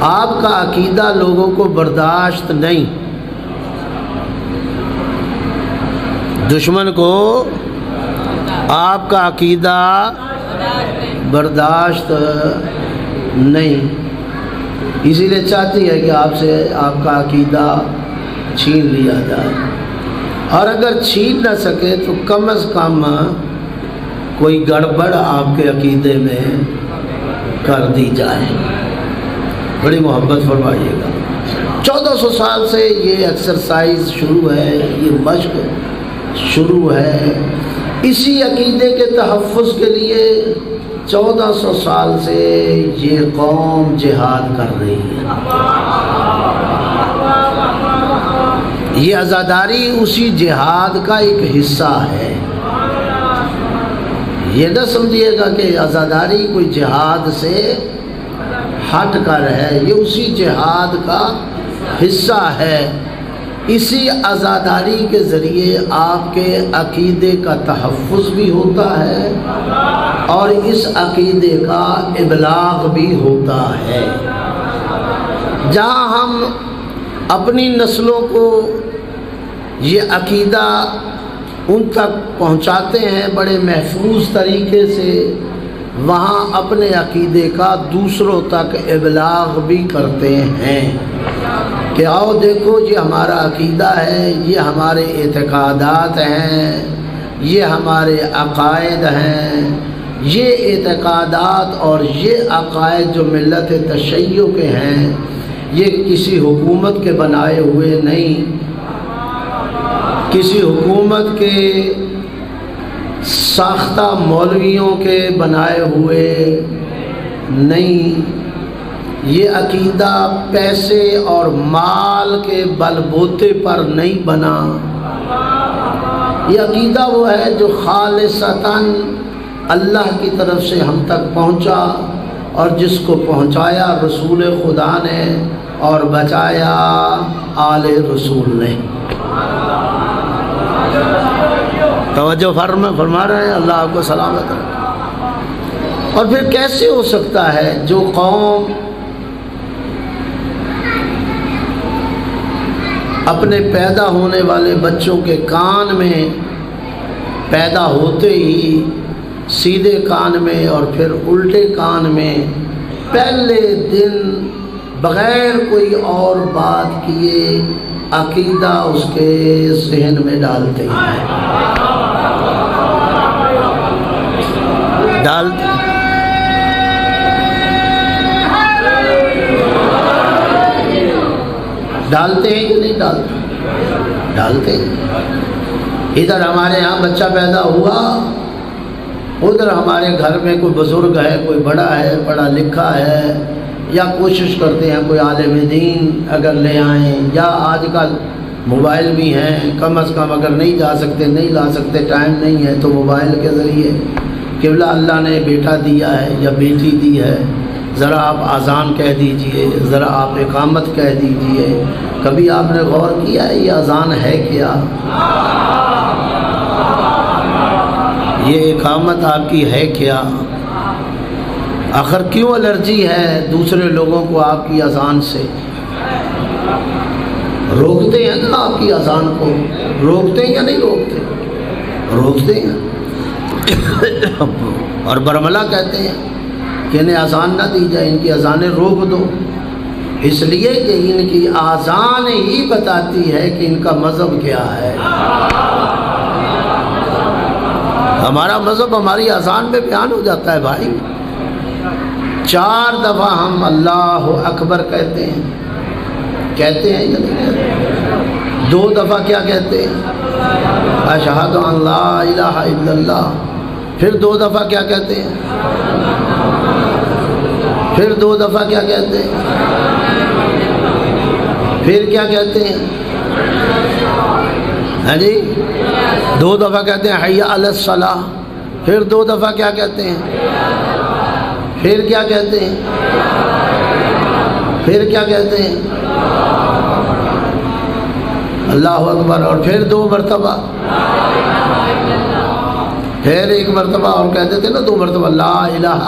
آپ کا عقیدہ لوگوں کو برداشت نہیں، دشمن کو آپ کا عقیدہ برداشت نہیں، اسی لیے چاہتی ہے کہ آپ سے آپ کا عقیدہ چھین لیا جائے، اور اگر چھین نہ سکے تو کم از کم کوئی گڑبڑ آپ کے عقیدے میں کر دی جائے۔ بڑی محبت فرمائیے گا۔ 1400 سال سے یہ ایکسرسائز شروع ہے، یہ مشق شروع ہے، اسی عقیدے کے تحفظ کے لیے 1400 سال سے یہ قوم جہاد کر رہی ہے۔ یہ عزاداری اسی جہاد کا ایک حصہ ہے۔ یہ نہ سمجھیے گا کہ عزاداری کوئی جہاد سے ہٹ کر ہے، یہ اسی جہاد کا حصہ ہے۔ اسی عزاداری کے ذریعے آپ کے عقیدے کا تحفظ بھی ہوتا ہے اور اس عقیدے کا ابلاغ بھی ہوتا ہے۔ جہاں ہم اپنی نسلوں کو یہ عقیدہ ان تک پہنچاتے ہیں بڑے محفوظ طریقے سے، وہاں اپنے عقیدے کا دوسروں تک ابلاغ بھی کرتے ہیں کہ آؤ دیکھو یہ ہمارا عقیدہ ہے، یہ ہمارے اعتقادات ہیں، یہ ہمارے عقائد ہیں، یہ اعتقادات اور یہ عقائد جو ملت تشیع کے ہیں یہ کسی حکومت کے بنائے ہوئے نہیں، کسی حکومت کے ساختہ مولویوں کے بنائے ہوئے نہیں، یہ عقیدہ پیسے اور مال کے بل بوتے پر نہیں بنا، یہ عقیدہ وہ ہے جو خالصتاً اللہ کی طرف سے ہم تک پہنچا اور جس کو پہنچایا رسول خدا نے اور بچایا آل رسول نے۔ توجہ فرما رہے ہیں، اللہ آپ کو سلامت رکھے۔ اور پھر کیسے ہو سکتا ہے جو قوم اپنے پیدا ہونے والے بچوں کے کان میں پیدا ہوتے ہی سیدھے کان میں اور پھر الٹے کان میں پہلے دن بغیر کوئی اور بات کیے عقیدہ اس کے ذہن میں ڈالتے ہیں کہ نہیں ڈالتے ہیں۔ ادھر ہمارے ہاں بچہ پیدا ہوا، ادھر ہمارے گھر میں کوئی بزرگ ہے، کوئی بڑا ہے، پڑھا لکھا ہے، یا کوشش کرتے ہیں کوئی عالم دین اگر لے آئیں، یا آج کل موبائل بھی ہیں، کم از کم اگر نہیں جا سکتے نہیں لا سکتے، ٹائم نہیں ہے تو موبائل کے ذریعے قبلہ اللہ نے بیٹا دیا ہے یا بیٹی دی ہے، ذرا آپ اذان کہہ دیجئے، ذرا آپ اقامت کہہ دیجئے۔ کبھی آپ نے غور کیا ہے یہ اذان ہے کیا؟ یہ اقامت آپ کی ہے کیا؟ آخر کیوں الرجی ہے دوسرے لوگوں کو آپ کی اذان سے؟ روکتے ہیں نا آپ کی اذان کو، روکتے ہیں یا نہیں روکتے؟ روکتے ہیں اور برملا کہتے ہیں کہ انہیں اذان نہ دی جائے، ان کی اذانیں روک دو، اس لیے کہ ان کی اذان ہی بتاتی ہے کہ ان کا مذہب کیا ہے۔ ہمارا مذہب ہماری اذان میں بیان ہو جاتا ہے بھائی۔ 4 دفعہ ہم اللہ اکبر کہتے ہیں یا نہیں کہتے؟ 2 دفعہ کیا کہتے ہیں؟ اشہد ان لا الہ الا اللہ۔ پھر 2 دفعہ کیا کہتے ہیں؟ پھر 2 دفعہ کیا کہتے ہیں؟ پھر کیا کہتے ہیں؟ ہاں جی 2 دفعہ کہتے ہیں حی علی الصلاۃ۔ پھر 2 دفعہ کیا کہتے ہیں؟ پھر کیا کہتے ہیں؟ پھر کیا کہتے ہیں؟ اللہ اکبر۔ اور پھر 2 مرتبہ، پھر 1 مرتبہ اور کہتے تھے نا 2 مرتبہ لا الہ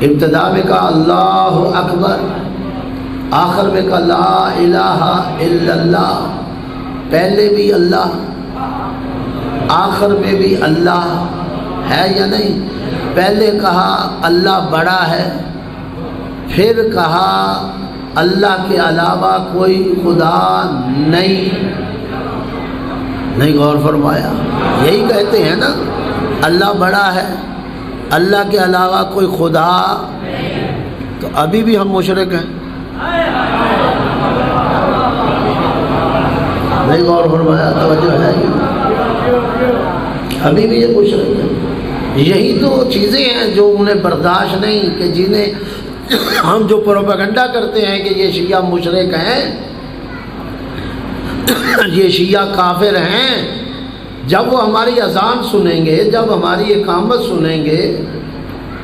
ابتدا میں کہا اللہ اکبر، آخر میں کہا لا الہ الا اللہ، پہلے بھی اللہ آخر میں بھی اللہ ہے یا نہیں؟ پہلے کہا اللہ بڑا ہے، پھر کہا اللہ کے علاوہ کوئی خدا نہیں غور فرمایا؟ یہی کہتے ہیں نا اللہ بڑا ہے، اللہ کے علاوہ کوئی خدا، تو ابھی بھی ہم مشرک ہیں، نہیں غور فرمایا؟ توجہ ہے؟ ابھی بھی یہ مشرک ہے۔ یہی تو چیزیں ہیں جو انہیں برداشت نہیں، کہ جنہیں ہم جو پروپیگنڈا کرتے ہیں کہ یہ شیعہ مشرک ہیں، یہ شیعہ کافر ہیں، جب وہ ہماری اذان سنیں گے، جب ہماری اقامت سنیں گے،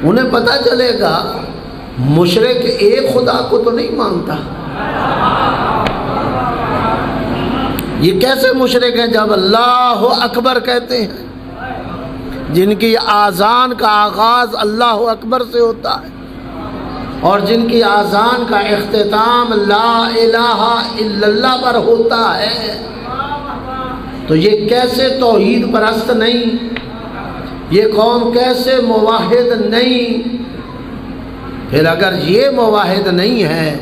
انہیں پتہ چلے گا مشرک ایک خدا کو تو نہیں مانتا۔ یہ کیسے مشرک ہیں جب اللہ اکبر کہتے ہیں، جن کی آذان کا آغاز اللہ اکبر سے ہوتا ہے اور جن کی آذان کا اختتام لا الہ الا اللہ پر ہوتا ہے، تو یہ کیسے توحید پرست نہیں؟ یہ قوم کیسے موحد نہیں؟ پھر اگر یہ موحد نہیں ہے،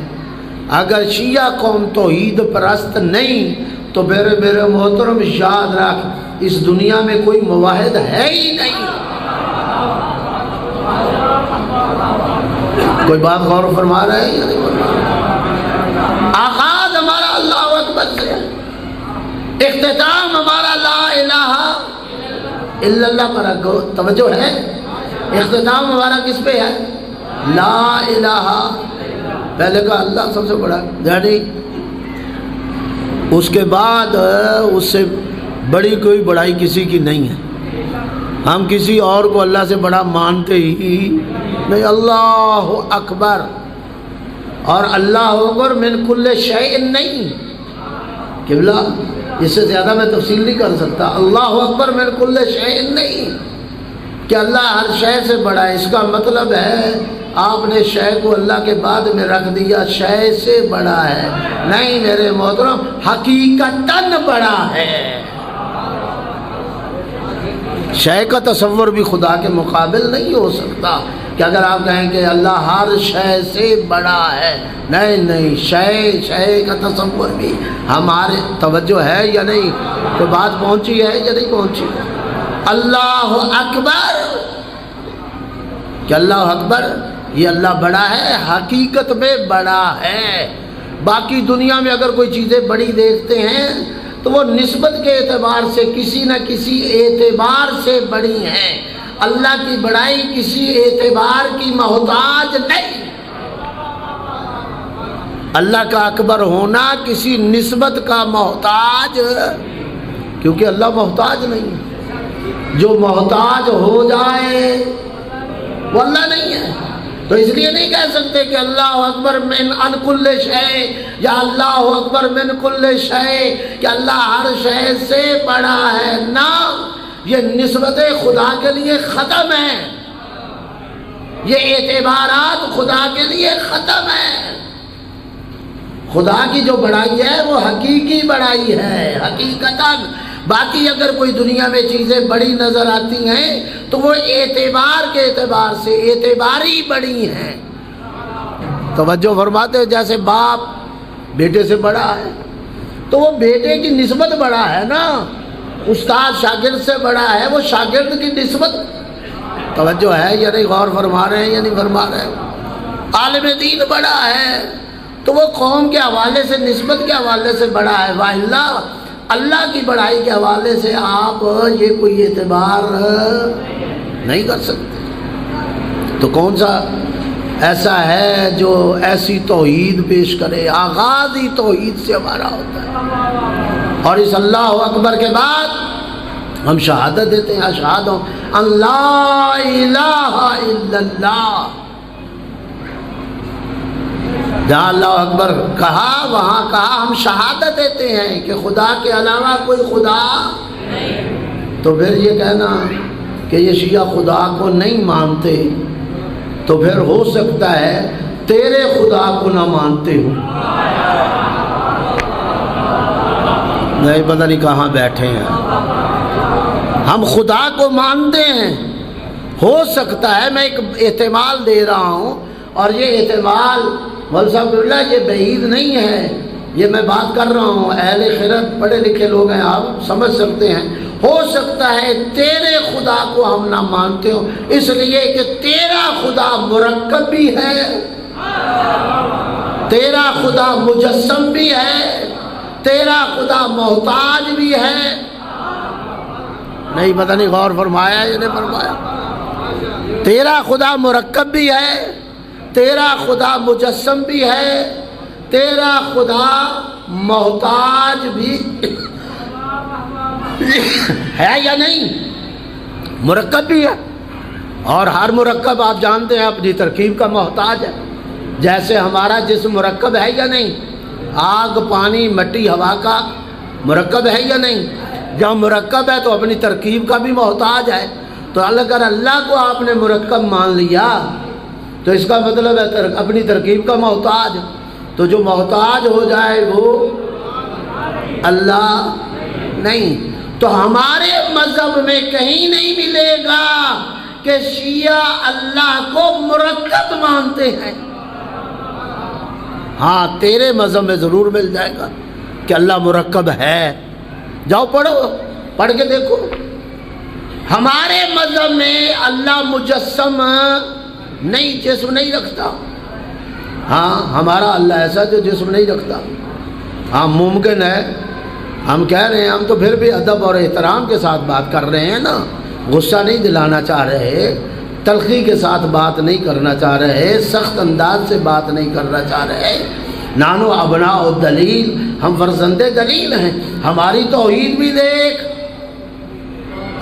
اگر شیعہ قوم توحید پرست نہیں، تو میرے محترم یاد رکھ، اس دنیا میں کوئی موحد ہے ہی نہیں۔ کوئی بات غور فرما رہے ہیں یا نہیں فرما رہے؟ آغاز ہمارا اللہ اکبر سے ہے، اختتام ہمارا لا الہ الا اللہ پر ہے۔ توجہ ہے؟ اختتام ہمارا کس پہ ہے؟ لا الہ، پہلے کا اللہ سب سے بڑا، یعنی اس کے بعد اس سے بڑی کوئی بڑائی کسی کی نہیں ہے۔ ہم کسی اور کو اللہ سے بڑا مانتے ہی نہیں۔ اللہ اکبر، اور اللہ اکبر من کل شیء نہیں، قبلہ اس سے زیادہ میں تفصیل نہیں کر سکتا۔ اللہ اکبر من کل شیء نہیں کہ اللہ ہر شے سے بڑا ہے، اس کا مطلب ہے آپ نے شے کو اللہ کے بعد میں رکھ دیا، شے سے بڑا ہے، نہیں میرے محترم، حقیقتاً بڑا ہے۔ شے کا تصور بھی خدا کے مقابل نہیں ہو سکتا، کہ اگر آپ کہیں کہ اللہ ہر شے سے بڑا ہے، نہیں، شے کا تصور بھی ہمارے، توجہ ہے یا نہیں؟ تو بات پہنچی ہے یا نہیں پہنچی؟ اللہ اکبر، کہ اللہ اکبر، یہ اللہ بڑا ہے، حقیقت میں بڑا ہے۔ باقی دنیا میں اگر کوئی چیزیں بڑی دیکھتے ہیں تو وہ نسبت کے اعتبار سے کسی نہ کسی اعتبار سے بڑی ہیں، اللہ کی بڑائی کسی اعتبار کی محتاج نہیں۔ اللہ کا اکبر ہونا کسی نسبت کا محتاج، کیونکہ اللہ محتاج نہیں ہے۔ جو محتاج ہو جائے وہ اللہ نہیں ہے، تو اس لیے نہیں کہہ سکتے کہ اللہ اکبر من ان کل شے، یا اللہ اکبر من کل شے، کہ اللہ ہر شے سے بڑا ہے، نہ، یہ نسبت خدا کے لیے ختم ہے، یہ اعتبارات خدا کے لیے ختم ہے۔ خدا کی جو بڑائی ہے وہ حقیقی بڑائی ہے، حقیقتاً۔ باقی اگر کوئی دنیا میں چیزیں بڑی نظر آتی ہیں تو وہ اعتبار کے اعتبار سے اعتباری بڑی ہیں۔ توجہ فرماتے ہیں؟ جیسے باپ بیٹے سے بڑا ہے تو وہ بیٹے کی نسبت بڑا ہے نا، استاد شاگرد سے بڑا ہے، وہ شاگرد کی نسبت، توجہ ہے یا نہیں؟ غور فرما رہے ہیں یا نہیں فرما رہے ہیں؟ عالم دین بڑا ہے تو وہ قوم کے حوالے سے، نسبت کے حوالے سے بڑا ہے، والا اللہ کی بڑائی کے حوالے سے آپ یہ کوئی اعتبار نہیں کر سکتے۔ تو کون سا ایسا ہے جو ایسی توحید پیش کرے؟ آغاز ہی توحید سے ہمارا ہوتا ہے، اور اس اللہ اکبر کے بعد ہم شہادت دیتے ہیں، اشہد ان لا الہ الا اللہ۔ جہاں اللہ اکبر کہا وہاں کہا ہم شہادت دیتے ہیں کہ خدا کے علاوہ کوئی خدا نہیں۔ تو پھر یہ کہنا کہ یہ شیعہ خدا کو نہیں مانتے، تو پھر ہو سکتا ہے تیرے خدا کو نہ مانتے ہو. نہیں پتہ نہیں کہاں بیٹھے ہیں. ہم خدا کو مانتے ہیں. ہو سکتا ہے، میں ایک احتمال دے رہا ہوں، اور یہ احتمال مول صاحب اللہ یہ بعید نہیں ہے، یہ میں بات کر رہا ہوں، اہل خرد پڑھے لکھے لوگ ہیں، آپ سمجھ سکتے ہیں. ہو سکتا ہے تیرے خدا کو ہم نہ مانتے ہو اس لیے کہ تیرا خدا مرکب بھی ہے، تیرا خدا مجسم بھی ہے، تیرا خدا محتاج بھی ہے. نہیں پتہ نہیں غور فرمایا یا نہیں فرمایا. تیرا خدا مرکب بھی ہے، تیرا خدا مجسم بھی ہے، تیرا خدا محتاج بھی ہے یا نہیں؟ مرکب بھی ہے، اور ہر مرکب آپ جانتے ہیں اپنی ترکیب کا محتاج ہے. جیسے ہمارا جسم مرکب ہے یا نہیں؟ آگ، پانی، مٹی، ہوا کا مرکب ہے یا نہیں؟ جب مرکب ہے تو اپنی ترکیب کا بھی محتاج ہے. تو اگر اللہ کو آپ نے مرکب مان لیا تو اس کا مطلب ہے اپنی ترکیب کا محتاج. تو جو محتاج ہو جائے وہ اللہ نہیں. تو ہمارے مذہب میں کہیں نہیں ملے گا کہ شیعہ اللہ کو مرکب مانتے ہیں. ہاں تیرے مذہب میں ضرور مل جائے گا کہ اللہ مرکب ہے. جاؤ پڑھو، پڑھ کے دیکھو. ہمارے مذہب میں اللہ مجسم نہیں، جسم نہیں رکھتا. ہاں ہمارا اللہ ایسا جو جسم نہیں رکھتا. ہاں ممکن ہے، ہم کہہ رہے ہیں، ہم تو پھر بھی ادب اور احترام کے ساتھ بات کر رہے ہیں نا، غصہ نہیں دلانا چاہ رہے، تلخی کے ساتھ بات نہیں کرنا چاہ رہے، سخت انداز سے بات نہیں کرنا چاہ رہے. نانو ابناء الدلیل، ہم فرزند دلیل ہیں. ہماری توحید بھی دیکھ،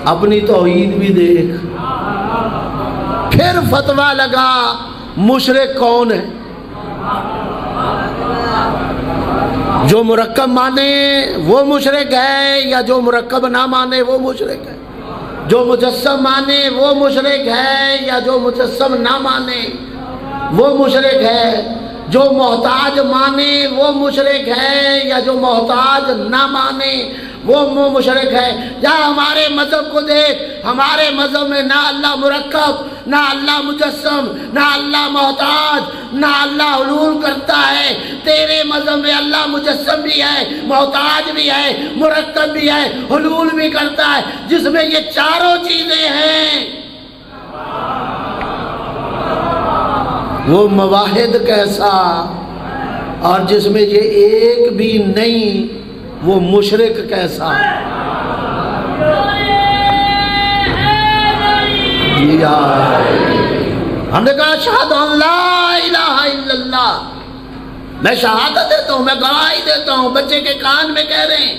اپنی توحید بھی دیکھ. پھر فتویٰ لگا مشرک کون ہے. جو مرکب مانے وہ مشرک ہے، یا جو مرکب نہ مانے وہ مشرک ہے. جو مجسم مانے وہ مشرک ہے، یا جو مجسم نہ مانے وہ مشرک ہے. جو محتاج مانے وہ مشرک ہے، یا جو محتاج نہ مانے وہ مشرک ہے. یا ہمارے مذہب کو دیکھ، ہمارے مذہب میں نہ اللہ مرکب، نہ اللہ مجسم، نہ اللہ محتاج، نہ اللہ حلول کرتا ہے. تیرے مذہب میں اللہ مجسم بھی ہے، محتاج بھی ہے، مرکب بھی ہے، حلول بھی کرتا ہے، جس میں یہ چاروں چیزیں ہیں. وہ مواحد کیسا، اور جس میں یہ ایک بھی نہیں وہ مشرک کیسا. ہم نے کہا اشہد ان لا الہ الا اللہ، میں شہادت دیتا ہوں، میں گواہی دیتا ہوں. بچے کے کان میں کہہ رہے ہیں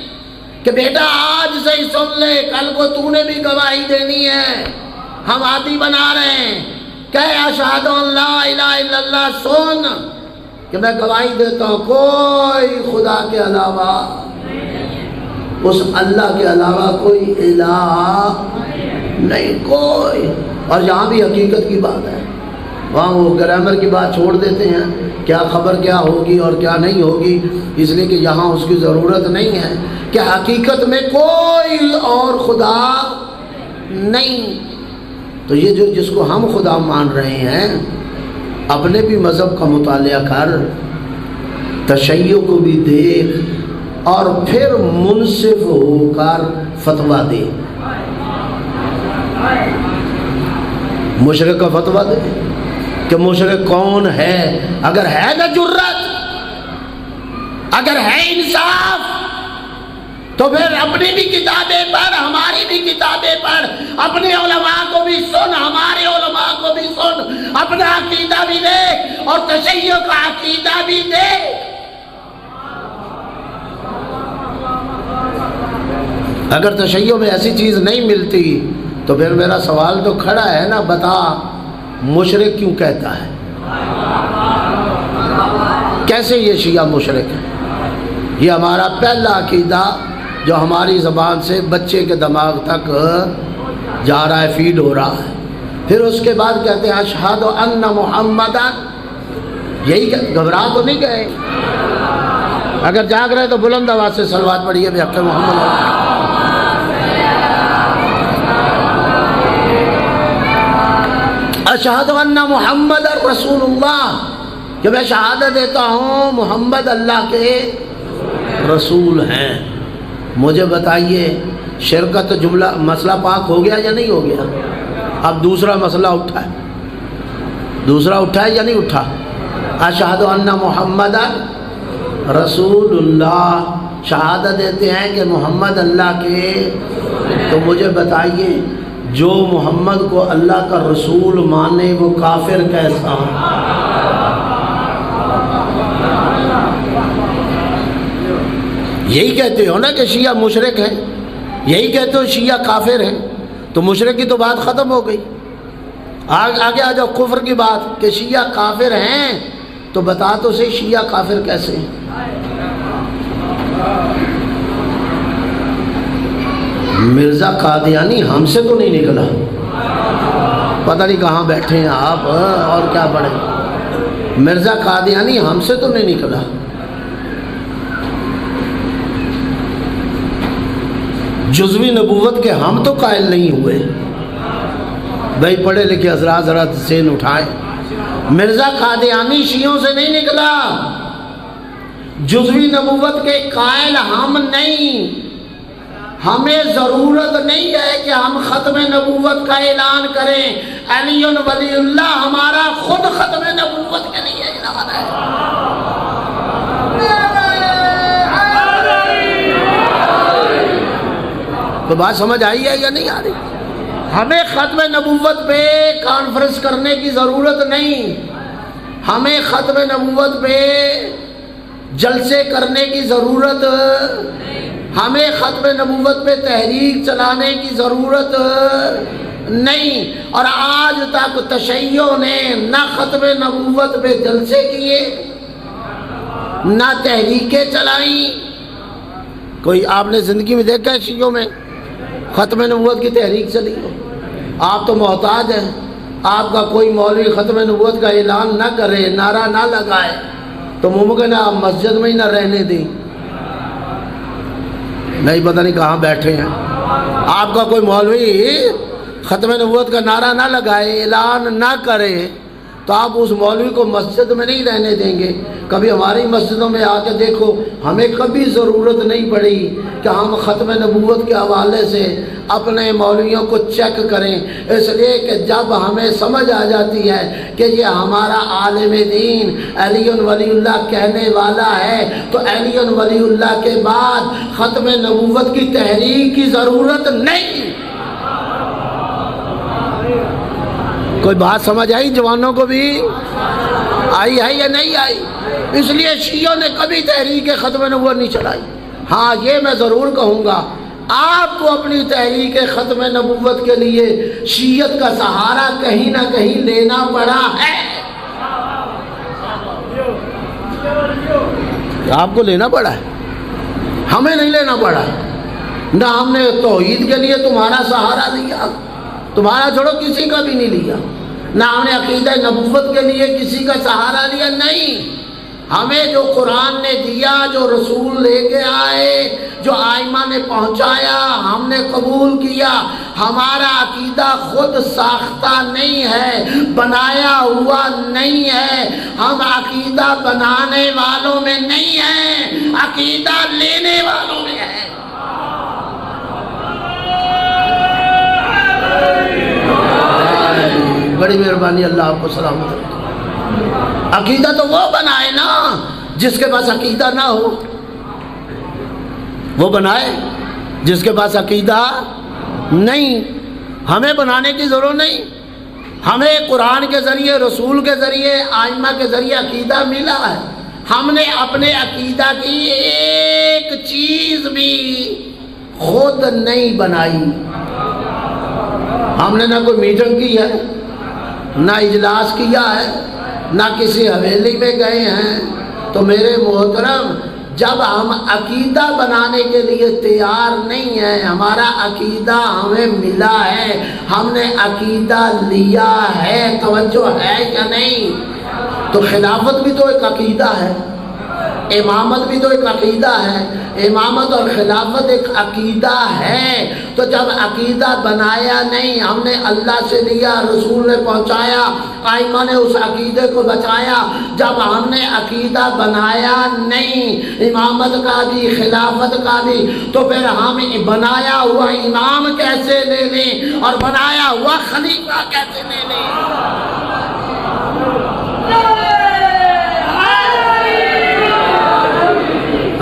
کہ بیٹا آج سے ہی سن لے، کل کو تو نے بھی گواہی دینی ہے. ہم عادی بنا رہے ہیں، کہے اشہد ان لا الہ الا اللہ، سن کہ میں گواہی دیتا ہوں کوئی خدا کے علاوہ، اس اللہ کے علاوہ کوئی الہ نہیں، کوئی. اور یہاں بھی حقیقت کی بات ہے، وہاں وہ گرامر کی بات چھوڑ دیتے ہیں، کیا خبر کیا ہوگی اور کیا نہیں ہوگی، اس لیے کہ یہاں اس کی ضرورت نہیں ہے کہ حقیقت میں کوئی اور خدا نہیں. تو یہ جو جس کو ہم خدا مان رہے ہیں، اپنے بھی مذہب کا مطالعہ کر، تشیع کو بھی دیکھ، اور پھر منصف ہو کر فتویٰ دے. مشرک کا فتویٰ دے کہ مشرک کون ہے. اگر ہے نا جرت، اگر ہے انصاف، تو پھر اپنی بھی کتابیں پڑھ، ہماری بھی کتابیں پڑھ، اپنے علماء کو بھی سن، ہمارے علماء کو بھی سن، اپنا عقیدہ بھی دیکھ اور تشیع کا عقیدہ بھی دیکھ. اگر تشیع میں ایسی چیز نہیں ملتی تو پھر میرا سوال تو کھڑا ہے نا، بتا مشرک کیوں کہتا ہے؟ کیسے یہ شیعہ مشرک ہے؟ یہ ہمارا پہلا عقیدہ جو ہماری زبان سے بچے کے دماغ تک جا رہا ہے، فیڈ ہو رہا ہے. پھر اس کے بعد کہتے ہیں اشہد ان محمدً، یہی گھبرا تو نہیں گئے؟ اگر جاگ رہے تو بلند آواز سے صلوات پڑھیے بحق محمد۔ اشہد ان محمد رسول اللہ، کہ میں شہادت دیتا ہوں محمد اللہ کے رسول ہیں۔ مجھے بتائیے شرک کا تو جملہ مسئلہ پاک ہو گیا یا نہیں ہو گیا؟ اب دوسرا مسئلہ اٹھا ہے، دوسرا اٹھا ہے یا نہیں اٹھا؟ اشہد ان محمد رسول اللہ، شہادت دیتے ہیں کہ محمد اللہ کے۔ تو مجھے بتائیے جو محمد کو اللہ کا رسول مانے وہ کافر کیسا؟ یہی کہتے ہو نا کہ شیعہ مشرک ہیں، یہی کہتے ہو شیعہ کافر ہیں، تو مشرک کی تو بات ختم ہو گئی۔ آگے آ جاؤ کفر کی بات کہ شیعہ کافر ہیں، تو بتا تو صحیح شیعہ کافر کیسے ہیں؟ مرزا قادیانی ہم سے تو نہیں نکلا، پتہ نہیں کہاں بیٹھے ہیں آپ اور کیا پڑھیں۔ مرزا قادیانی ہم سے تو نہیں نکلا۔ جزوی نبوت کے ہم تو قائل نہیں ہوئے۔ بھائی پڑھے لکھے حضرات ذرا ذہن اٹھائیں، مرزا قادیانی شیعوں سے نہیں نکلا، جزوی نبوت کے قائل ہم نہیں۔ ہمیں ضرورت نہیں ہے کہ ہم ختم نبوت کا اعلان کریں، علی ولی اللہ ہمارا خود ختم نبوت کے لیے اعلان ہے۔ تو بات سمجھ آئی ہے یا نہیں آ رہی؟ ہمیں ختم نبوت پہ کانفرنس کرنے کی ضرورت نہیں، ہمیں ختم نبوت پہ جلسے کرنے کی ضرورت، ہمیں ختم نبوت پہ تحریک چلانے کی ضرورت نہیں۔ اور آج تک تشیعوں نے نہ ختم نبوت پہ جلسے کیے نہ تحریکیں چلائیں۔ کوئی آپ نے زندگی میں دیکھا ہے شیعوں میں ختم نبوت کی تحریک چلی ہو؟ آپ تو محتاج ہیں، آپ کا کوئی مولوی ختم نبوت کا اعلان نہ کرے، نعرہ نہ لگائے تو ممکن ہے آپ مسجد میں ہی نہ رہنے دیں۔ نہیں پتہ نہیں کہاں بیٹھے ہیں۔ آپ کا کوئی مولوی ختم نبوت کا نعرہ نہ لگائے، اعلان نہ کرے تو آپ اس مولوی کو مسجد میں نہیں رہنے دیں گے۔ کبھی ہماری مسجدوں میں آ کے دیکھو، ہمیں کبھی ضرورت نہیں پڑی کہ ہم ختم نبوت کے حوالے سے اپنے مولویوں کو چیک کریں، اس لیے کہ جب ہمیں سمجھ آ جاتی ہے کہ یہ ہمارا عالم دین علی ولی اللہ کہنے والا ہے تو علی ولی اللہ کے بعد ختم نبوت کی تحریک کی ضرورت نہیں۔ کوئی بات سمجھ آئی جوانوں کو بھی؟ آئی ہے یا نہیں آئی؟ اس لیے شیعوں نے کبھی تحریک ختم نبوت نہیں چلائی۔ ہاں یہ میں ضرور کہوں گا، آپ کو اپنی تحریک ختم نبوت کے لیے شیعت کا سہارا کہیں نہ کہیں لینا پڑا ہے۔ آپ کو لینا پڑا ہے، ہمیں نہیں لینا پڑا۔ نہ ہم نے توحید کے لیے تمہارا سہارا لیا، تمہارا چھوڑو کسی کا بھی نہیں لیا، نہ ہم نے عقیدہ نبوت کے لیے کسی کا سہارا لیا۔ نہیں، ہمیں جو قرآن نے دیا، جو رسول لے کے آئے، جو آئمہ نے پہنچایا، ہم نے قبول کیا۔ ہمارا عقیدہ خود ساختہ نہیں ہے، بنایا ہوا نہیں ہے، ہم عقیدہ بنانے والوں میں نہیں ہیں، عقیدہ لینے والوں میں ہے۔ بڑی مہربانی، اللہ آپ کو سلامت رکھے۔ عقیدہ تو وہ بنائے نا جس کے پاس عقیدہ نہ ہو، وہ بنائے جس کے پاس عقیدہ نہیں۔ ہمیں بنانے کی ضرورت نہیں، ہمیں قرآن کے ذریعے، رسول کے ذریعے، آئمہ کے ذریعے عقیدہ ملا ہے۔ ہم نے اپنے عقیدہ کی ایک چیز بھی خود نہیں بنائی۔ ہم نے نہ کوئی میٹنگ کی ہے، نہ اجلاس کیا ہے، نہ کسی حویلی میں گئے ہیں۔ تو میرے محترم، جب ہم عقیدہ بنانے کے لیے تیار نہیں ہیں، ہمارا عقیدہ ہمیں ملا ہے، ہم نے عقیدہ لیا ہے، توجہ ہے یا نہیں؟ تو خلافت بھی تو ایک عقیدہ ہے، امامت بھی تو ایک عقیدہ ہے، امامت اور خلافت ایک عقیدہ ہے۔ تو جب عقیدہ بنایا نہیں، ہم نے اللہ سے لیا، رسول نے پہنچایا، ائمہ نے اس عقیدے کو بچایا، جب ہم نے عقیدہ بنایا نہیں امامت کا بھی خلافت کا بھی، تو پھر ہم بنایا ہوا امام کیسے لے لیں اور بنایا ہوا خلیفہ کیسے لے لیں؟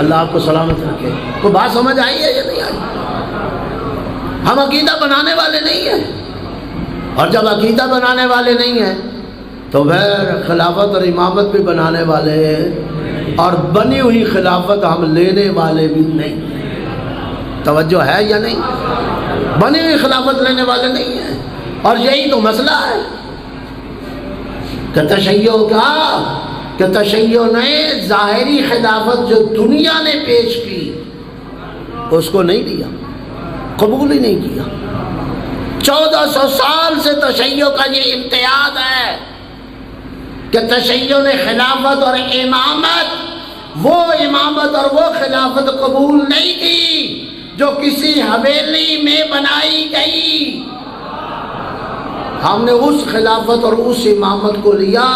اللہ آپ کو سلامت رکھے۔ کوئی بات سمجھ آئی ہے یا نہیں آئی؟ ہم عقیدہ بنانے والے نہیں ہیں، اور جب عقیدہ بنانے والے نہیں ہیں تو پھر خلافت اور امامت بھی بنانے والے ہیں، اور بنی ہوئی خلافت ہم لینے والے بھی نہیں۔ توجہ ہے یا نہیں؟ بنی ہوئی خلافت لینے والے نہیں ہیں، اور یہی تو مسئلہ ہے کہ تشیع کا، کہ تشیع نے ظاہری خلافت جو دنیا نے پیش کی اس کو نہیں لیا، قبول ہی نہیں کیا۔ 1400 سال سے تشیع کا یہ امتیاز ہے کہ تشیع نے خلافت اور امامت اور وہ خلافت قبول نہیں کی جو کسی حویلی میں بنائی گئی۔ ہم نے اس خلافت اور اس امامت کو لیا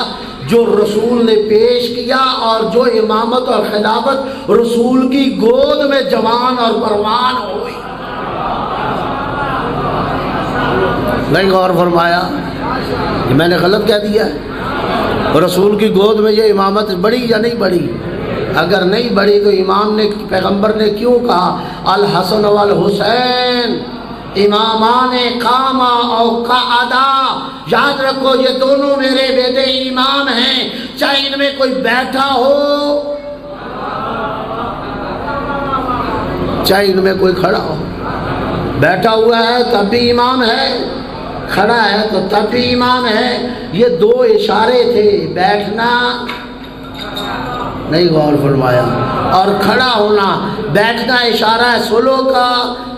جو رسول نے پیش کیا، اور جو امامت اور خلافت رسول کی گود میں جوان اور پروان ہوئی۔ نہیں غور فرمایا؟ یہ میں نے غلط کہہ دیا ہے؟ رسول کی گود میں یہ امامت بڑی یا نہیں بڑی؟ اگر نہیں بڑی تو امام نے، پیغمبر نے کیوں کہا الحسن والحسین امامان قاما او قعدا؟ یاد رکھو یہ دونوں میرے بیٹے امام ہیں، چاہے ان میں کوئی بیٹھا ہو چاہے ان میں کوئی کھڑا ہو۔ بیٹھا ہوا ہے تب بھی امام ہے، کھڑا ہے تو تب بھی امام ہے۔ یہ دو اشارے تھے، بیٹھنا نہیں غور فرمایا، اور کھڑا ہونا۔ بیٹھنا اشارہ ہے صلح کا،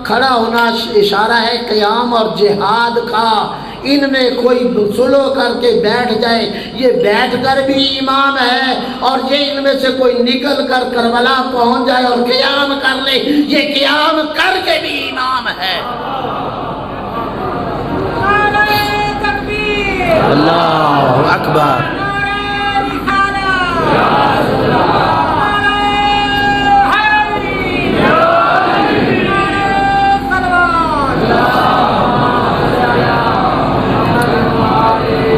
کھڑا ہونا اشارہ ہے قیام اور جہاد کا۔ ان میں کوئی صلح کر کے بیٹھ جائے یہ بیٹھ کر بھی امام ہے، اور یہ ان میں سے کوئی نکل کر کربلا پہنچ جائے اور قیام کر لے یہ قیام کر کے بھی امام ہے۔ اللہ اکبر۔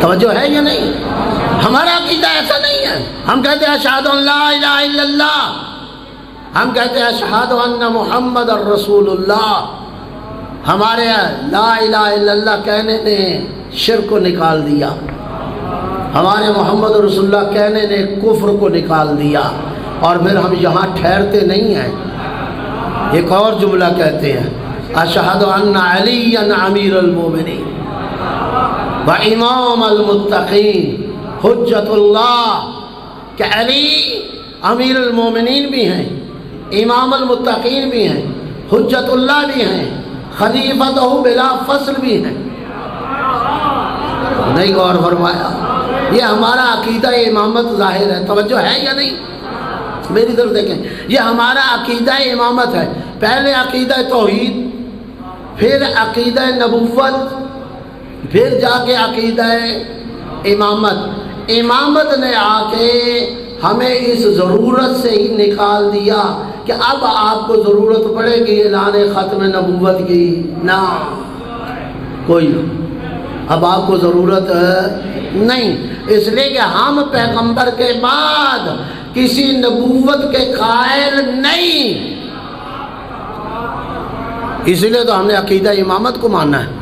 توجہ ہے یا نہیں؟ ہمارا عقیدہ ایسا نہیں ہے۔ ہم کہتے ہیں اشہد ان لا الہ الا اللہ، ہم کہتے ہیں اشہد ان محمد الرسول اللہ۔ ہمارے لا الہ الا اللہ کہنے نے شرک کو نکال دیا، ہمارے محمد رسول اللہ کہنے نے کفر کو نکال دیا۔ اور پھر ہم یہاں ٹھہرتے نہیں ہیں، ایک اور جملہ کہتے ہیں اشہد ان علی امیر المومنین وامام المتقین حجت اللہ، کہ علی امیر المومنین بھی ہیں، امام المتقین بھی ہیں، حجت اللہ بھی ہیں، خلیفتہ بلا فصل بھی ہیں۔ نہیں غور فرمایا؟ یہ ہمارا عقیدہ امامت ظاہر ہے۔ توجہ ہے یا نہیں؟ میری طرف دیکھیں، یہ ہمارا عقیدہ امامت ہے۔ پہلے عقیدہ توحید، پھر عقیدہ نبوت، پھر جا کے عقیدہ امامت۔ امامت نے آ کے ہمیں اس ضرورت سے ہی نکال دیا کہ اب آپ کو ضرورت پڑے گی اعلان ختم نبوت کی، نہ کوئی، اب آپ کو ضرورت نہیں، اس لیے کہ ہم پیغمبر کے بعد کسی نبوت کے قائل نہیں، اس لیے تو ہم نے عقیدہ امامت کو مانا ہے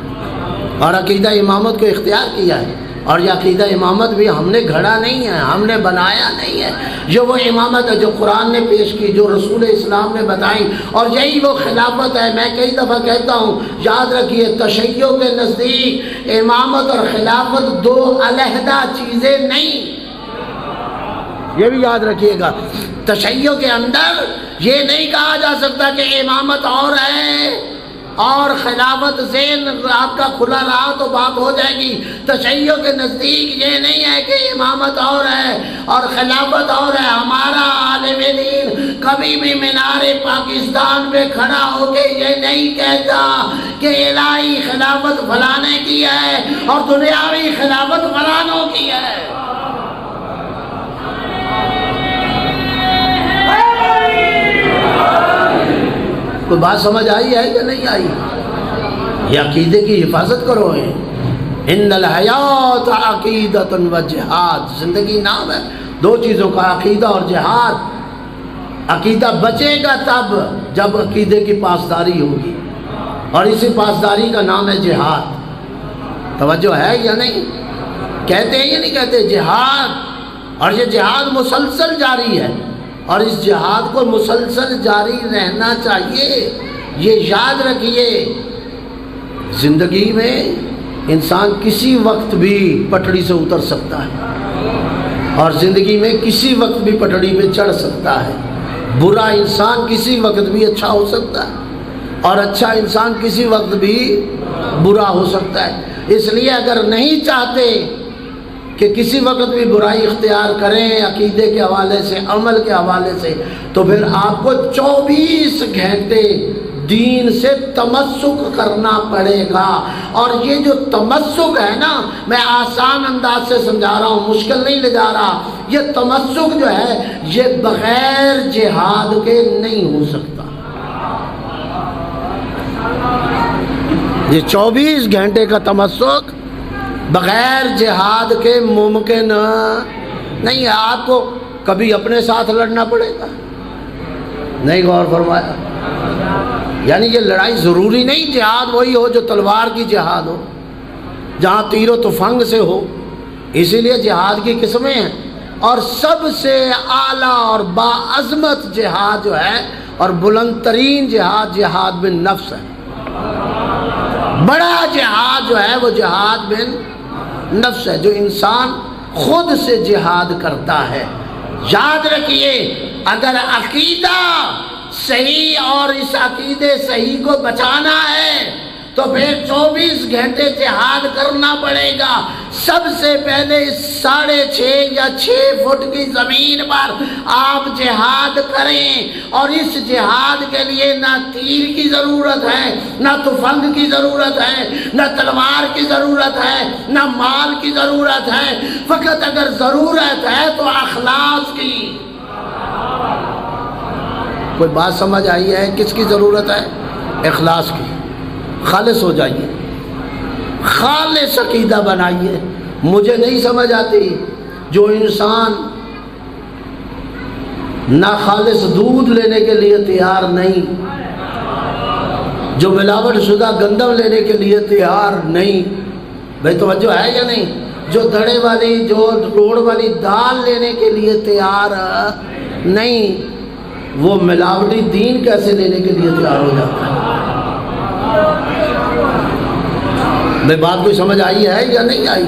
اور عقیدہ امامت کو اختیار کیا ہے۔ اور یہ عقیدہ امامت بھی ہم نے گھڑا نہیں ہے، ہم نے بنایا نہیں ہے، جو وہ امامت ہے جو قرآن نے پیش کی، جو رسول اسلام نے بتائی، اور یہی وہ خلافت ہے۔ میں کئی دفعہ کہتا ہوں، یاد رکھیے تشیع کے نزدیک امامت اور خلافت دو علیحدہ چیزیں نہیں، یہ بھی یاد رکھیے گا۔ تشیع کے اندر یہ نہیں کہا جا سکتا کہ امامت اور ہے اور خلافت ذہن آپ کا کھلا رہا تو بات ہو جائے گی۔ تشیع کے نزدیک یہ نہیں ہے کہ امامت اور ہے اور خلافت اور ہے۔ ہمارا عالم دین کبھی بھی مینار پاکستان میں کھڑا ہو کے یہ نہیں کہتا کہ الہی خلافت فلانے کی ہے اور دنیاوی خلافت فلانوں کی ہے۔ کوئی بات سمجھ آئی ہے یا نہیں آئی؟ یہ عقیدے کی حفاظت کرو۔ ان الحیات عقیدۃ و جہاد، زندگی نام ہے دو چیزوں کا، عقیدہ اور جہاد۔ عقیدہ بچے گا تب جب عقیدے کی پاسداری ہوگی، اور اسی پاسداری کا نام ہے جہاد۔ توجہ ہے یا نہیں؟ کہتے ہیں یا نہیں کہتے جہاد؟ اور یہ جہاد مسلسل جاری ہے اور اس جہاد کو مسلسل جاری رہنا چاہیے۔ یہ یاد رکھیے، زندگی میں انسان کسی وقت بھی پٹڑی سے اتر سکتا ہے اور زندگی میں کسی وقت بھی پٹڑی پہ چڑھ سکتا ہے۔ برا انسان کسی وقت بھی اچھا ہو سکتا ہے اور اچھا انسان کسی وقت بھی برا ہو سکتا ہے۔ اس لیے اگر نہیں چاہتے کہ کسی وقت بھی برائی اختیار کریں عقیدے کے حوالے سے، عمل کے حوالے سے، تو پھر آپ کو 24 گھنٹے دین سے تمسک کرنا پڑے گا۔ اور یہ جو تمسک ہے نا، میں آسان انداز سے سمجھا رہا ہوں، مشکل نہیں لے جا رہا۔ یہ تمسک جو ہے یہ بغیر جہاد کے نہیں ہو سکتا۔ یہ 24 گھنٹے کا تمسک بغیر جہاد کے ممکن نہیں ہے۔ آپ کو کبھی اپنے ساتھ لڑنا پڑے گا، نہیں غور فرمایا؟ یعنی یہ لڑائی ضروری نہیں جہاد وہی ہو جو تلوار کی جہاد ہو، جہاں تیر و تفنگ سے ہو۔ اسی لیے جہاد کی قسمیں ہیں، اور سب سے اعلیٰ اور باعظمت جہاد جو ہے اور بلند ترین جہاد، جہاد بن نفس ہے۔ بڑا جہاد جو ہے وہ جہاد بن نفس ہے، جو انسان خود سے جہاد کرتا ہے۔ یاد رکھیے، اگر عقیدہ صحیح اور اس عقیدے صحیح کو بچانا ہے تو پھر 24 گھنٹے جہاد کرنا پڑے گا۔ سب سے پہلے 6.5 یا 6 فٹ کی زمین پر آپ جہاد کریں، اور اس جہاد کے لیے نہ تیر کی ضرورت ہے، نہ تفنگ کی ضرورت ہے، نہ تلوار کی ضرورت ہے، نہ مال کی ضرورت ہے۔ فقط اگر ضرورت ہے تو اخلاص کی۔ کوئی بات سمجھ آئی ہے؟ کس کی ضرورت ہے؟ اخلاص کی۔ خالص ہو جائیے، خالص عقیدہ بنائیے۔ مجھے نہیں سمجھ آتی جو انسان نہ خالص دودھ لینے کے لیے تیار نہیں، جو ملاوٹ شدہ گندم لینے کے لیے تیار نہیں، بھائی توجہ ہے یا نہیں؟ جو دڑے والی، جو روڑ والی دال لینے کے لیے تیار نہیں، وہ ملاوٹی دین کیسے لینے کے لیے تیار ہو جاتا ہے؟ بھائی بات کوئی سمجھ آئی ہے یا نہیں آئی؟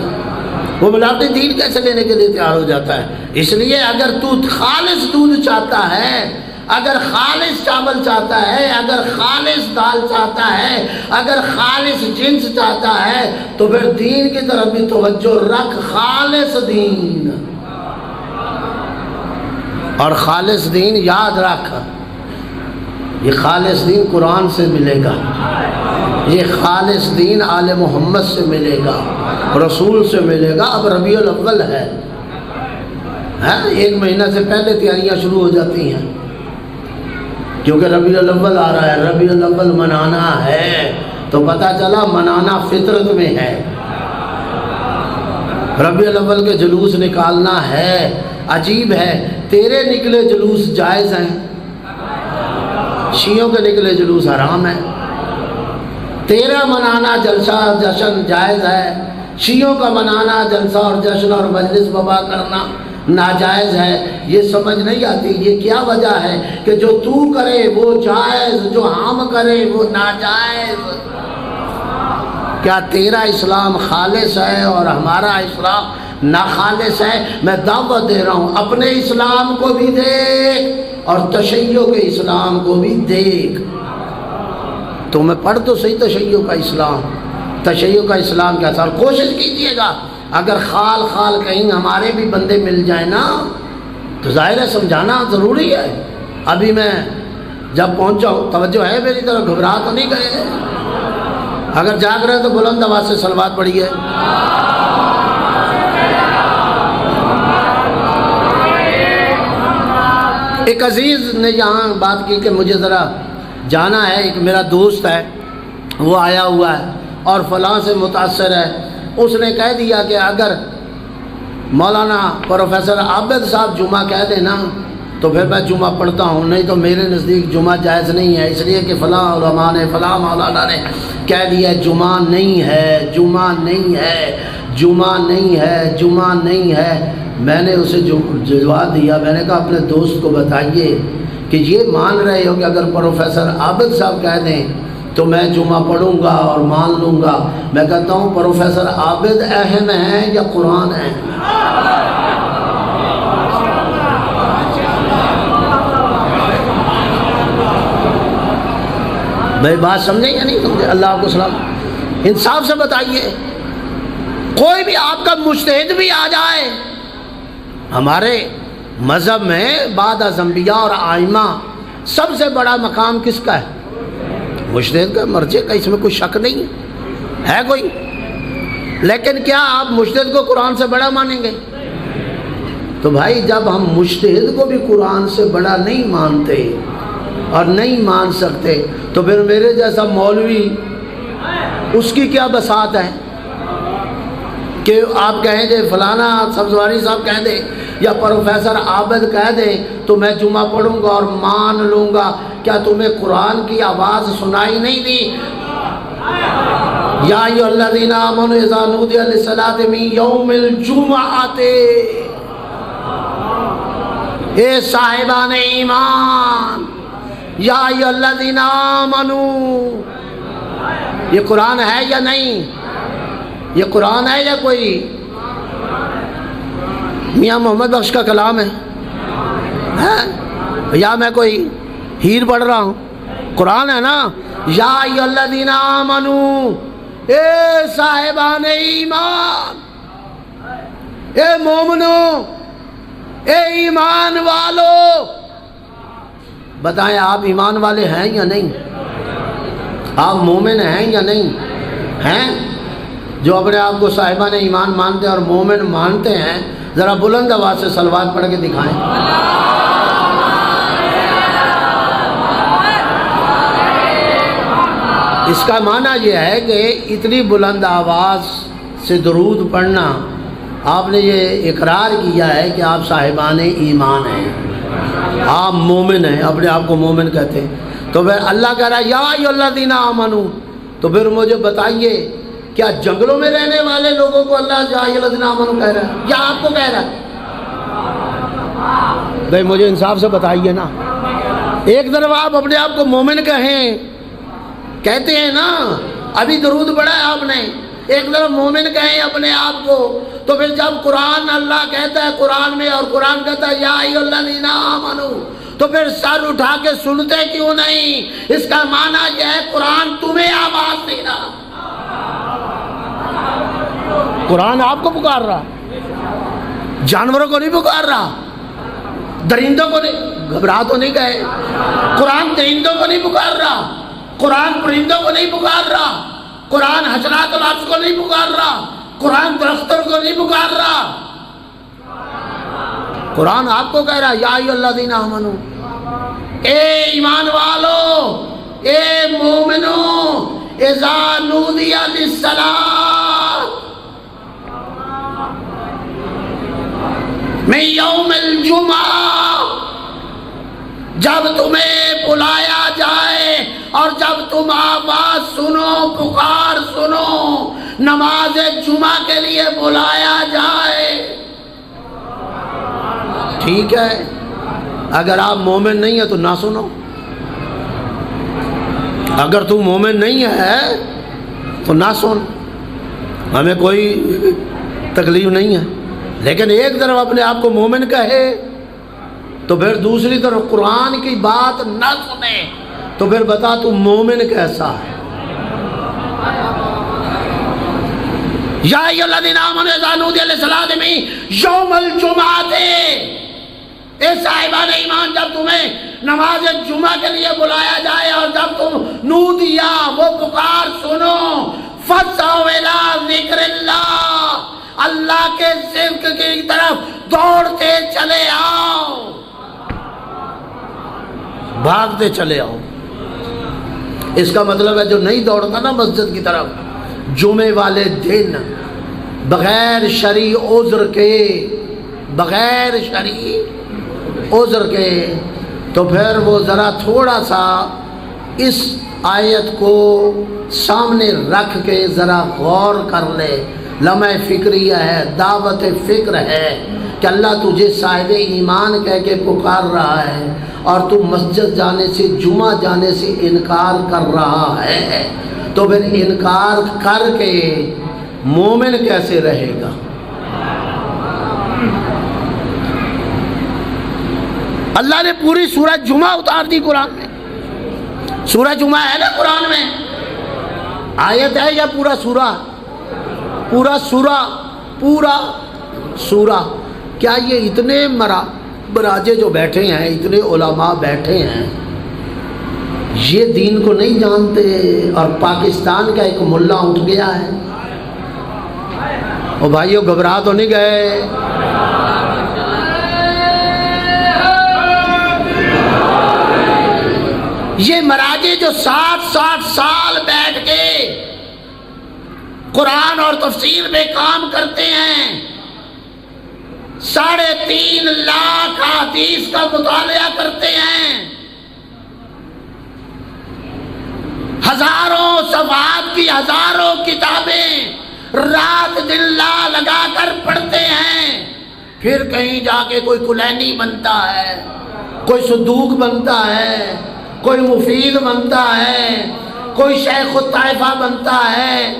وہ ملاوٹی دین کیسے لینے کے لیے تیار ہو جاتا ہے؟ اس لیے اگر تو خالص دودھ چاہتا ہے، اگر خالص چاول چاہتا ہے، اگر خالص دال چاہتا ہے، اگر خالص جنس چاہتا ہے، تو پھر دین کی طرف بھی توجہ رکھ۔ خالص دین، اور خالص دین یاد رکھ، یہ خالص دین قرآن سے ملے گا، یہ خالص دین آل محمد سے ملے گا، رسول سے ملے گا۔ اب ربیع الاول ہے، 1 مہینہ سے پہلے تیاریاں شروع ہو جاتی ہیں، کیونکہ ربیع الاول آ رہا ہے۔ ربیع الاول منانا ہے تو پتہ چلا منانا فطرت میں ہے۔ ربیع الاول کے جلوس نکالنا ہے۔ عجیب ہے، تیرے نکلے جلوس جائز ہیں، شیعوں کے نکلے جلوس حرام ہے۔ تیرا منانا جلسہ جشن جائز ہے، شیعوں کا منانا جلسہ اور جشن اور مجلس وبا کرنا ناجائز ہے۔ یہ سمجھ نہیں آتی یہ کیا وجہ ہے کہ جو تو کرے وہ جائز، جو ہم کرے وہ ناجائز؟ کیا تیرا اسلام خالص ہے اور ہمارا اسلام ناخالص ہے، میں دعوت دے رہا ہوں اپنے اسلام کو بھی دیکھ اور تشیع کے اسلام کو بھی دیکھ۔ تو میں پڑھ تو صحیح تشیع کا اسلام، تشیع کا اسلام کیا تھا، اور کوشش کیجئے گا اگر خال خال کہیں ہمارے بھی بندے مل جائیں نا تو ظاہر ہے سمجھانا ضروری ہے۔ ابھی میں جب پہنچا ہوں، توجہ ہے میری طرف، گھبرا تو نہیں گئے؟ اگر جاگ رہے تو بلند آواز سے صلوات پڑھیے۔ ایک عزیز نے یہاں بات کی کہ مجھے ذرا جانا ہے، ایک میرا دوست ہے وہ آیا ہوا ہے اور فلاں سے متاثر ہے، اس نے کہہ دیا کہ اگر مولانا پروفیسر عابد صاحب جمعہ کہہ دیں نا تو پھر میں جمعہ پڑھتا ہوں، نہیں تو میرے نزدیک جمعہ جائز نہیں ہے، اس لیے کہ فلاں علماء نے فلاں مولانا نے کہہ دیا جمعہ نہیں ہے، جمعہ نہیں ہے، جمعہ نہیں ہے، جمعہ نہیں ہے۔ میں نے اسے جواب دیا، میں نے کہا اپنے دوست کو بتائیے کہ یہ مان رہے ہو کہ اگر پروفیسر عابد صاحب کہہ دیں تو میں جمعہ پڑھوں گا اور مان لوں گا۔ میں کہتا ہوں پروفیسر عابد اہم ہیں یا قرآن ہے؟ بھائی بات سمجھیں یا نہیں سمجھے؟ اللہ آپ کو سلام، انصاف سے بتائیے۔ کوئی بھی آپ کا مجتہد بھی آ جائے، ہمارے مذہب میں بعد از انبیاء اور ائمہ سب سے بڑا مقام کس کا ہے؟ مجتہد کا، مرجع کا، اس میں کوئی شک نہیں ہے کوئی؟ لیکن کیا آپ مجتہد کو قرآن سے بڑا مانیں گے؟ تو بھائی جب ہم مجتہد کو بھی قرآن سے بڑا نہیں مانتے اور نہیں مان سکتے تو پھر میرے جیسا مولوی اس کی کیا بساط ہے کہ آپ کہیں گے فلانا سبزواری صاحب کہہ دے یا پروفیسر عابد کہہ دے تو میں جمعہ پڑھوں گا اور مان لوں گا۔ کیا تمہیں قرآن کی آواز سنائی نہیں دی؟ یا ایھا الذین آمنوا اذا نودی للصلاۃ من یوم الجمعۃ، اے صاحبان ایمان، یا ایھا الذین آمنوا، یہ قرآن ہے یا نہیں؟ یہ قرآن ہے یا کوئی میاں محمد بخش کا کلام ہے یا میں کوئی ہیر پڑھ رہا ہوں؟ قرآن ہے نا۔ یا ایھا الذین آمنوا، اے صاحبان ایمان، اے مومنو، اے ایمان والو، بتائیں آپ ایمان والے ہیں یا نہیں؟ آپ مومن ہیں یا نہیں ہیں؟ جو اپنے آپ کو صاحبان ایمان مانتے ہیں اور مومن مانتے ہیں، ذرا بلند آواز سے صلوات پڑھ کے دکھائیں۔ اس کا معنی یہ ہے کہ اتنی بلند آواز سے درود پڑھنا، آپ نے یہ اقرار کیا ہے کہ آپ صاحبان ایمان ہیں، آپ مومن ہیں، اپنے آپ کو مومن کہتے ہیں۔ تو پھر اللہ کہہ رہا ہے یا ایھا الذین آمنوا، تو پھر مجھے بتائیے کیا جنگلوں میں رہنے والے لوگوں کو اللہ یا ایھا الذین آمنوا کہہ رہا ہے یا آپ کو کہہ رہا ہے؟ بھائی مجھے انصاف سے بتائیے نا۔ ایک طرف آپ اپنے آپ کو مومن کہتے ہیں نا، ابھی درود پڑھا ہے آپ نے، ایک طرف مومن کہیں اپنے آپ کو، تو پھر جب قرآن اللہ کہتا ہے قرآن میں اور قرآن کہتا ہے یا ایھا الذین آمنوا، تو پھر سر اٹھا کے سنتے کیوں نہیں؟ اس کا معنی یہ ہے قرآن تمہیں آواز دے رہا، قرآن آپ کو پکار رہا، جانوروں کو نہیں پکار رہا، درندوں کو نہیں، گھبرا تو نہیں گئے؟ قرآن درندوں کو نہیں پکار رہا، قرآن پرندوں کو نہیں پکار رہا، قرآن حشرات الارض کو نہیں پکار رہا، قرآن درختوں کو نہیں پکار رہا، قرآن آپ کو کہہ رہا ہے یا ایھا الذین آمنوا، اے ایمان والو، اے مومنو، اذا نودی للصلاۃ من یوم الجمعہ، جب تمہیں بلایا جائے اور جب تم آواز سنو، پکار سنو، نماز جمعہ کے لیے بلایا جائے۔ ٹھیک ہے، اگر آپ مومن نہیں ہیں تو نہ سنو، اگر تم مومن نہیں ہے تو نہ سن، ہمیں کوئی تکلیف نہیں ہے۔ لیکن ایک طرف اپنے آپ کو مومن کہے تو پھر دوسری طرف قرآن کی بات نہ سنے تو پھر بتا تو مومن کیسا ہے؟ یا ایھا الذین آمنوا اذا نودی للصلاۃ من یوم الجمعۃ، اے صاحبان ایمان جب تمہیں نماز جمعہ کے لیے بلایا جائے اور جب تم نودیا وہ پکار سنو، فَاسْعَوْا إِلَىٰ ذِكْرِ اللَّهِ، اللہ کے ذکر کی طرف دوڑتے چلے آؤ، بھاگتے چلے آؤ۔ اس کا مطلب ہے جو نہیں دوڑتا نا مسجد کی طرف جمعے والے دن بغیر شرعی عذر کے، بغیر شرعی عذر کے، تو پھر وہ ذرا تھوڑا سا اس آیت کو سامنے رکھ کے ذرا غور کر لے۔ لمحہ فکریہ ہے، دعوت فکر ہے کہ اللہ تجھے صاحب ایمان کہہ کے پکار رہا ہے اور تو مسجد جانے سے، جمعہ جانے سے انکار کر رہا ہے، تو پھر انکار کر کے مومن کیسے رہے گا؟ اللہ نے پوری سورہ جمعہ اتار دی قرآن میں۔ سورہ جمعہ ہے نا قرآن میں، آیت ہے یا پورا سورہ؟ پورا سورہ، پورا سورہ۔ کیا یہ اتنے مراجے جو بیٹھے ہیں، اتنے علماء بیٹھے ہیں، یہ دین کو نہیں جانتے اور پاکستان کا ایک ملا اٹھ گیا ہے؟ او بھائیو گھبرا تو نہیں گئے؟ یہ مراجے جو 60 سال بیٹھ کے قرآن اور تفسیر میں کام کرتے ہیں، 3.5 لاکھ حدیث کا مطالعہ کرتے ہیں، ہزاروں صفحات کی ہزاروں کتابیں رات دن لگا کر پڑھتے ہیں، پھر کہیں جا کے کوئی کلینی بنتا ہے، کوئی صدوق بنتا ہے، کوئی مفید بنتا ہے، کوئی شیخ الطائفہ بنتا ہے،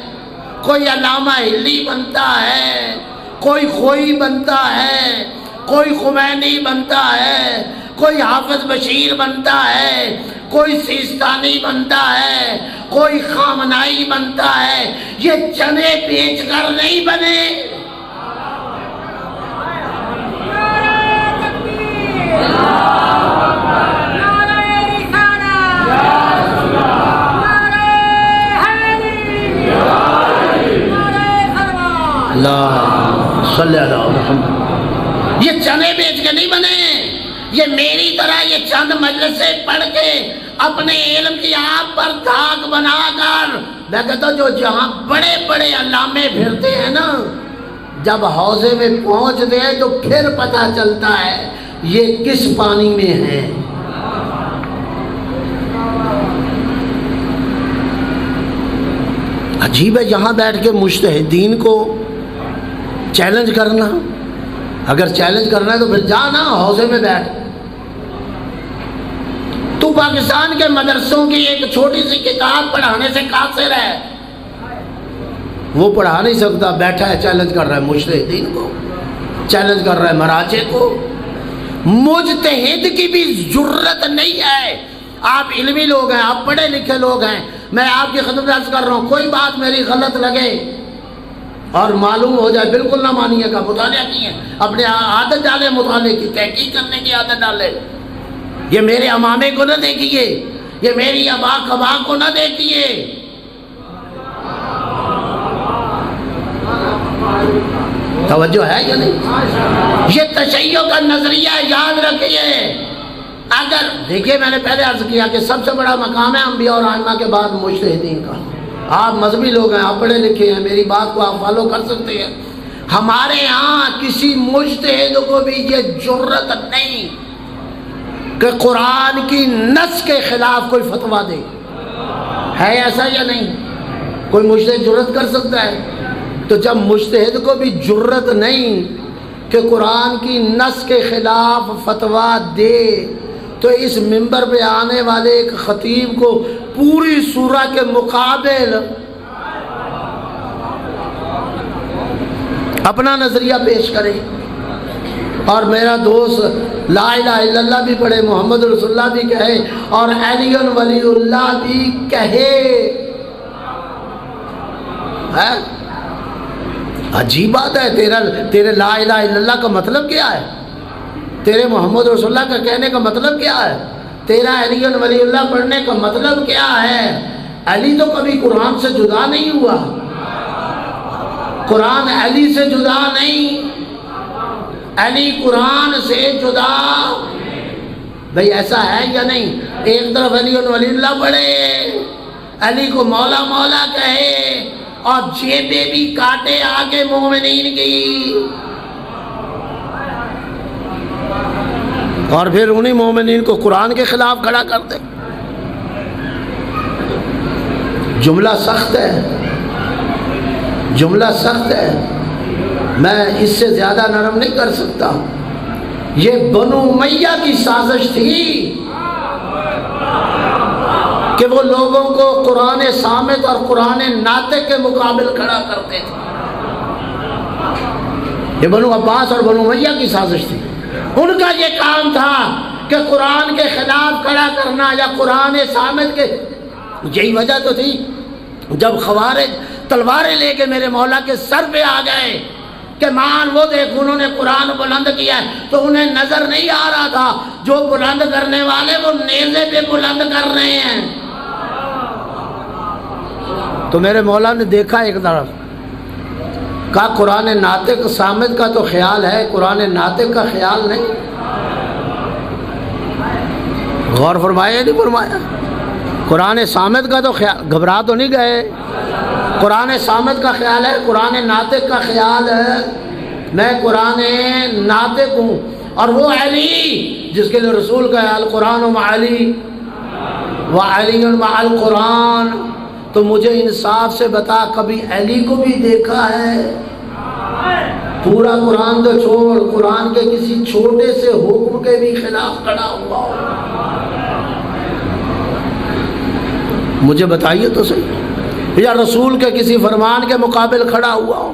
کوئی علامہ ہلی بنتا ہے، کوئی خوئی بنتا ہے، کوئی خمینی بنتا ہے، کوئی حافظ بشیر بنتا ہے، کوئی سیستانی بنتا ہے، کوئی خامنائی بنتا ہے۔ یہ چنے بیچ کر نہیں بنے، اللہ صلی اللہ علیہ وسلم، یہ چنے بیچ کے نہیں بنے۔ یہ میری طرح یہ چند مجلسیں پڑھ کے اپنے علم کی آپ پر دھاگ بنا کر، میں کہتا ہوں جو جہاں بڑے بڑے علامے پھرتے ہیں نا، جب حوضے میں پہنچتے ہیں تو پھر پتہ چلتا ہے یہ کس پانی میں ہے۔ عجیب ہے یہاں بیٹھ کے مجتہدین کو چیلنج کرنا۔ اگر چیلنج کرنا ہے تو پھر جانا حوضے میں بیٹھ۔ تو پاکستان کے مدرسوں کی ایک چھوٹی سی کتاب پڑھانے سے قاصر ہے، وہ پڑھا نہیں سکتا، بیٹھا ہے چیلنج کر رہا ہے مجتہدین کو، چیلنج کر رہا ہے مراجع کو۔ مجتہد کی بھی ضرورت نہیں ہے۔ آپ علمی لوگ ہیں، آپ پڑھے لکھے لوگ ہیں، میں آپ کی خدمت عرض کر رہا ہوں، کوئی بات میری غلط لگے اور معلوم ہو جائے بالکل نہ مانیے گا، مطالعہ کیے، اپنے عادت ڈالے مطالعے کی، تحقیق کرنے کی عادت ڈالے۔ یہ میرے امامے کو نہ دیکھیے، یہ میری ابا کبا کو نہ دیکھیے۔ توجہ ہے یا نہیں؟ یہ تشیع کا نظریہ یاد رکھیے۔ اگر دیکھیے میں نے پہلے عرض کیا کہ سب سے بڑا مقام ہے انبیاء اور ائمہ کے بعد مجتہدین کا۔ آپ مذہبی لوگ ہیں، آپ پڑھے لکھے ہیں، میری بات کو آپ فالو کر سکتے ہیں۔ ہمارے ہاں کسی مجتہد کو بھی یہ جرت نہیں کہ قرآن کی نص کے خلاف کوئی فتویٰ دے۔ ہے ایسا یا نہیں؟ کوئی مجتہد جرت کر سکتا ہے؟ تو جب مجتہد کو بھی جرت نہیں کہ قرآن کی نص کے خلاف فتویٰ دے، تو اس منبر پہ آنے والے ایک خطیب کو پوری سورہ کے مقابل اپنا نظریہ پیش کرے، اور میرا دوست لا الہ الا اللہ بھی پڑھے، محمد رسول اللہ بھی کہے، اور علی ولی اللہ بھی کہے۔ عجیب بات ہے، تیرے لا الہ الا اللہ کا مطلب کیا ہے؟ تیرے محمد رسول اللہ کا کہنے کا مطلب کیا ہے؟ تیرا علی ولی اللہ پڑھنے کا مطلب کیا ہے؟ علی تو کبھی قرآن سے جدا نہیں ہوا، قرآن علی سے جدا نہیں، علی قرآن سے جدا۔ بھئی ایسا ہے یا نہیں؟ ایک طرف علی ولی اللہ پڑھے، علی کو مولا مولا کہے، اور جیبیں بھی کاٹے آگے مومنین کی، اور پھر انہی مومنین کو قرآن کے خلاف کھڑا کر دے۔ جملہ سخت ہے، جملہ سخت ہے، میں اس سے زیادہ نرم نہیں کر سکتا۔ یہ بنو امیہ کی سازش تھی کہ وہ لوگوں کو قرآن صامت اور قرآن ناطق کے مقابل کھڑا کرتے تھے۔ یہ بنو عباس اور بنو امیہ کی سازش تھی، ان کا یہ کام تھا کہ قرآن کے خلاف کھڑا کرنا یا قرآن صامت کے۔ یہی وجہ تو تھی جب خوارج تلواریں لے کے میرے مولا کے سر پہ آ گئے کہ مان وہ دیکھ انہوں نے قرآن بلند کیا ہے، تو انہیں نظر نہیں آ رہا تھا جو بلند کرنے والے وہ نیزے پہ بلند کر رہے ہیں۔ تو میرے مولا نے دیکھا ایک طرف، کہا قرآن ناطق صامت کا تو خیال ہے، قرآن ناطق کا خیال نہیں۔ غور فرمایا نہیں فرمایا؟ قرآن صامت کا تو خیال، گھبرا تو نہیں گئے؟ قرآن صامت کا خیال ہے، قرآن ناطق کا خیال ہے، میں قرآن ناطق ہوں، اور وہ علی جس کے لیے رسول کا ہے القرآن مع علی وعلی مع القرآن۔ تو مجھے انصاف سے بتا، کبھی علی کو بھی دیکھا ہے؟ پورا قرآن تو چھوڑ، قرآن کے کسی چھوٹے سے حکم کے بھی خلاف کھڑا ہوا ہو؟ مجھے بتائیے تو صحیح، یا رسول کے کسی فرمان کے مقابل کھڑا ہوا ہو؟